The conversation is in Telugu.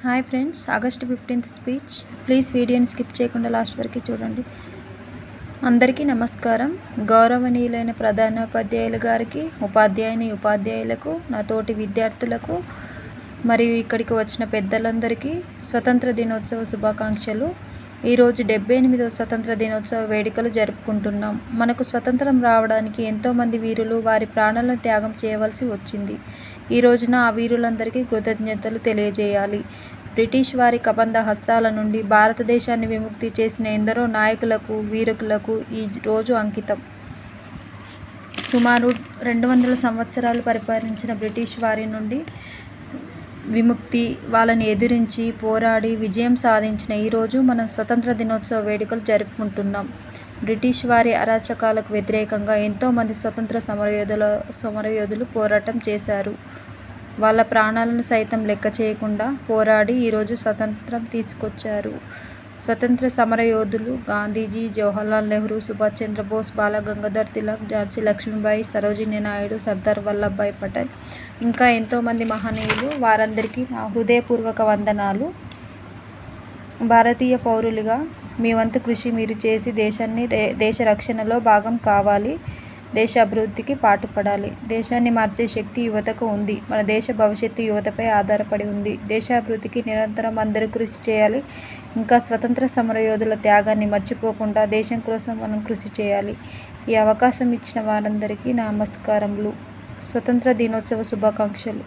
Hi friends, August 15th speech. Please వీడియోని స్కిప్ చేయకుండా లాస్ట్ వరకు చూడండి. అందరికీ నమస్కారం. గౌరవనీయులైన ప్రధానోపాధ్యాయులు గారికి, ఉపాధ్యాయులకు, నా తోటి విద్యార్థులకు మరియు ఇక్కడికి వచ్చిన పెద్దలందరికీ స్వతంత్ర దినోత్సవ శుభాకాంక్షలు. ఈరోజు 78వ స్వతంత్ర దినోత్సవ వేడుకలు జరుపుకుంటున్నాం. మనకు స్వతంత్రం రావడానికి ఎంతోమంది వీరులు వారి ప్రాణాలను త్యాగం చేయవలసి వచ్చింది. ఈ రోజున ఆ వీరులందరికీ కృతజ్ఞతలు తెలియజేయాలి. బ్రిటిష్ వారి కబంధ హస్తాల నుండి భారతదేశాన్ని విముక్తి చేసిన ఎందరో నాయకులకు, వీరులకు ఈ రోజు అంకితం. సుమారు 200 సంవత్సరాలు పరిపాలించిన బ్రిటిష్ వారి నుండి విముక్తి, వాళ్ళని ఎదిరించి పోరాడి విజయం సాధించిన ఈరోజు మనం స్వతంత్ర దినోత్సవ వేడుకలు జరుపుకుంటున్నాం. బ్రిటిష్ వారి అరాచకాలకు వ్యతిరేకంగా ఎంతోమంది స్వతంత్ర సమరయోధులు పోరాటం చేశారు. వాళ్ళ ప్రాణాలను సైతం లెక్క చేయకుండా పోరాడి ఈరోజు స్వతంత్రం తీసుకొచ్చారు. స్వతంత్ర సమరయోధులు గాంధీజీ, జవహర్లాల్ నెహ్రూ, సుభాష్ చంద్రబోస్, బాల గంగాధర్ తిలక్, ఝాన్సీ లక్ష్మీబాయి, సరోజినీ నాయుడు, సర్దార్ వల్లభాయ్ పటేల్, ఇంకా ఎంతోమంది మహనీయులు. వారందరికీ నా హృదయపూర్వక వందనాలు. భారతీయ పౌరులుగా మీ వంతు కృషి మీరు చేసి దేశ రక్షణలో భాగం కావాలి. దేశ అభివృద్ధికి పాటుపడాలి. దేశాన్ని మార్చే శక్తి యువతకు ఉంది. మన దేశ భవిష్యత్తు యువతపై ఆధారపడి ఉంది. దేశాభివృద్ధికి నిరంతరం అందరూ కృషి చేయాలి. ఇంకా స్వతంత్ర సమరయోధుల త్యాగాన్ని మర్చిపోకుండా దేశం కోసం మనం కృషి చేయాలి. ఈ అవకాశం ఇచ్చిన వారందరికీ నా నమస్కారములు. స్వతంత్ర దినోత్సవ శుభాకాంక్షలు.